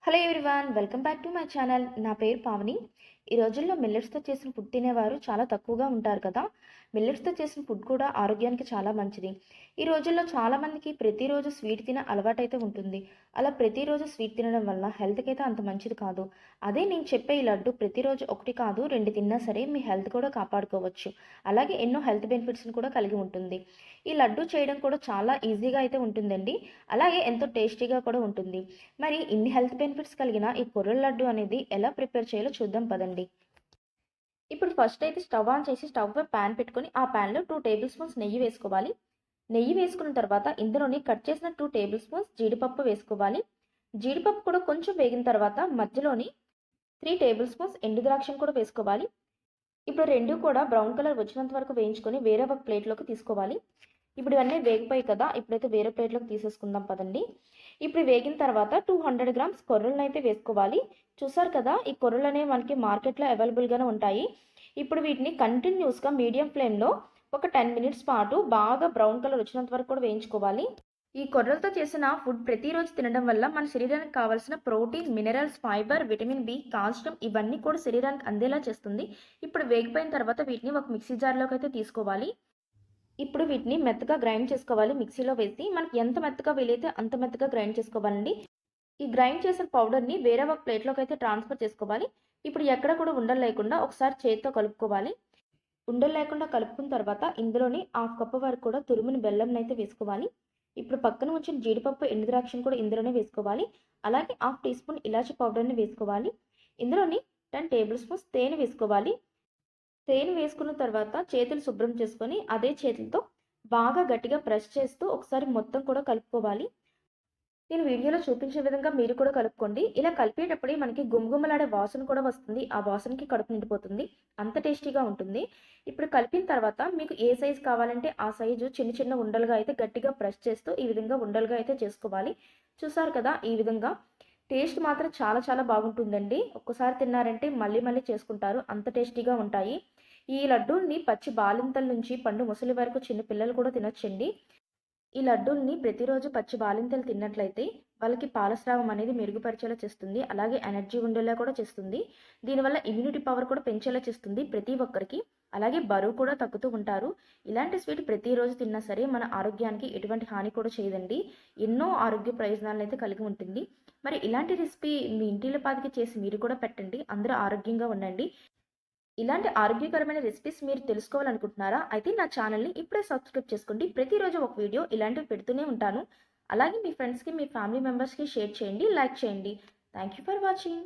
Hello everyone, welcome back to my channel. నా పేరు పావని. ఈ రోజుల్లో మిల్లెట్స్తో చేసిన ఫుడ్ తినేవారు చాలా తక్కువగా ఉంటారు కదా. మిల్లెట్స్తో చేసిన ఫుడ్ కూడా ఆరోగ్యానికి చాలా మంచిది. ఈ రోజుల్లో చాలామందికి ప్రతిరోజు స్వీట్ తినే అలవాటైతే ఉంటుంది. అలా ప్రతిరోజు స్వీట్ తినడం వల్ల హెల్త్కి అయితే అంత మంచిది కాదు. అదే నేను చెప్పే ఈ లడ్డు ప్రతిరోజు ఒకటి కాదు 2 తిన్నా సరే మీ హెల్త్ కూడా కాపాడుకోవచ్చు. అలాగే ఎన్నో హెల్త్ బెనిఫిట్స్ని కూడా కలిగి ఉంటుంది. ఈ లడ్డు చేయడం కూడా చాలా ఈజీగా అయితే ఉంటుందండి. అలాగే ఎంతో టేస్టీగా కూడా ఉంటుంది. మరి ఇన్ని హెల్త్ బెనిఫిట్స్ కలిగిన ఈ కొర్రల లడ్డు అనేది ఎలా ప్రిపేర్ చేయాలో చూద్దాం పదండి. ఇప్పుడు ఫస్ట్ అయితే స్టవ్ ఆన్ చేసి స్టవ్ పై ప్యాన్ పెట్టుకొని ఆ ప్యాన్లో 2 టేబుల్ స్పూన్స్ నెయ్యి వేసుకోవాలి. నెయ్యి వేసుకున్న తర్వాత ఇందులోని కట్ చేసిన 2 టేబుల్ స్పూన్స్ జీడిపప్పు వేసుకోవాలి. జీడిపప్పు కూడా కొంచెం వేగిన తర్వాత మధ్యలోని 3 టేబుల్ స్పూన్స్ ఎండు ద్రాక్షను కూడా వేసుకోవాలి. ఇప్పుడు రెండు కూడా బ్రౌన్ కలర్ వచ్చినంత వరకు వేయించుకొని వేరే ఒక ప్లేట్లోకి తీసుకోవాలి. ఇప్పుడు ఇవన్నీ వేగిపోయి కదా, ఇప్పుడైతే వేరే ప్లేట్లోకి తీసేసుకుందాం పదండి. ఇప్పుడు వేగిన తర్వాత 200 గ్రామ్స్ కొర్రలను అయితే వేసుకోవాలి. చూసారు కదా, ఈ కొర్రలు అనేవి మనకి మార్కెట్లో అవైలబుల్గానే ఉంటాయి. ఇప్పుడు వీటిని కంటిన్యూస్గా మీడియం ఫ్లేమ్లో ఒక 10 మినిట్స్ పాటు బాగా బ్రౌన్ కలర్ వచ్చినంత వరకు కూడా వేయించుకోవాలి. ఈ కొర్రలతో చేసిన ఫుడ్ ప్రతిరోజు తినడం వల్ల మన శరీరానికి కావాల్సిన protein, minerals, fibre, vitamin B, calcium ఇవన్నీ కూడా శరీరానికి అందేలా చేస్తుంది. ఇప్పుడు వేగిపోయిన తర్వాత వీటిని ఒక మిక్సీ జార్లోకి అయితే తీసుకోవాలి. ఇప్పుడు వీటిని మెత్తగా గ్రైండ్ చేసుకోవాలి. మిక్సీలో వేసి మనకి ఎంత మెత్తగా వీలైతే అంత మెత్తగా గ్రైండ్ చేసుకోవాలండి. ఈ గ్రైండ్ చేసిన పౌడర్ని వేరే ఒక ప్లేట్లోకి అయితే ట్రాన్స్ఫర్ చేసుకోవాలి. ఇప్పుడు ఎక్కడ కూడా ఉండలు లేకుండా ఒకసారి చేతితో కలుపుకోవాలి. ఉండలు లేకుండా కలుపుకున్న తర్వాత ఇందులోని 1/2 కప్పు వరకు కూడా తురిమిన బెల్లం అయితే వేసుకోవాలి. ఇప్పుడు పక్కన ఉంచిన జీడిపప్పు, ఎండుద్రాక్షను కూడా ఇందులోనే వేసుకోవాలి. అలాగే 1/2 టీ స్పూన్ ఇలాచీ పౌడర్ని వేసుకోవాలి. ఇందులోని 10 టేబుల్ స్పూన్స్ తేనె వేసుకోవాలి. తేనె వేసుకున్న తర్వాత చేతులు శుభ్రం చేసుకొని అదే చేతులతో బాగా గట్టిగా ప్రెస్ చేస్తూ ఒకసారి మొత్తం కూడా కలుపుకోవాలి. నేను వీడియోలో చూపించే విధంగా మీరు కూడా కలుపుకోండి. ఇలా కలిపేటప్పుడే మనకి గుమగుమలాడే వాసన కూడా వస్తుంది. ఆ వాసనకి కడుపు నిండిపోతుంది. అంత టేస్టీగా ఉంటుంది. ఇప్పుడు కలిపిన తర్వాత మీకు ఏ సైజు కావాలంటే ఆ సైజు చిన్న చిన్న ఉండలుగా అయితే గట్టిగా ప్రెస్ చేస్తూ ఈ విధంగా ఉండలుగా అయితే చేసుకోవాలి. చూసారు కదా, ఈ విధంగా టేస్ట్ మాత్రం చాలా చాలా బాగుంటుందండి. ఒక్కసారి తిన్నారంటే మళ్ళీ మళ్ళీ చేసుకుంటారు. అంత టేస్టీగా ఉంటాయి. ఈ లడ్డూల్ని పచ్చి బాలింతల నుంచి పండు ముసలి వరకు చిన్న పిల్లలు కూడా తినొచ్చండి. ఈ లడ్డూల్ని ప్రతిరోజు పచ్చి బాలింతలు తిన్నట్లయితే వాళ్ళకి పాలస్రావం అనేది మెరుగుపరిచేలా చేస్తుంది. అలాగే ఎనర్జీ ఉండేలా కూడా చేస్తుంది. దీనివల్ల ఇమ్యూనిటీ పవర్ కూడా పెంచేలా చేస్తుంది ప్రతి ఒక్కరికి. అలాగే బరువు కూడా తగ్గుతూ ఉంటారు. ఇలాంటి స్వీట్ ప్రతిరోజు తిన్నా సరే మన ఆరోగ్యానికి ఎటువంటి హాని కూడా చేయదండి. ఎన్నో ఆరోగ్య ప్రయోజనాలను అయితే కలిగి ఉంటుంది. మరి ఇలాంటి రెసిపీ మీ ఇంటిల్లిపాదికి చేసి మీరు కూడా పెట్టండి. అందరూ ఆరోగ్యంగా ఉండండి. ఇలాంటి ఆరోగ్యకరమైన రెసిపీస్ మీరు తెలుసుకోవాలనుకుంటున్నారా? అయితే నా ఛానల్ని ఇప్పుడే సబ్స్క్రైబ్ చేసుకోండి. ప్రతిరోజు ఒక వీడియో ఇలాంటివి పెడుతూనే ఉంటాను. అలాగే మీ ఫ్రెండ్స్కి, మీ ఫ్యామిలీ మెంబర్స్కి షేర్ చేయండి, లైక్ చేయండి. Thank you for watching.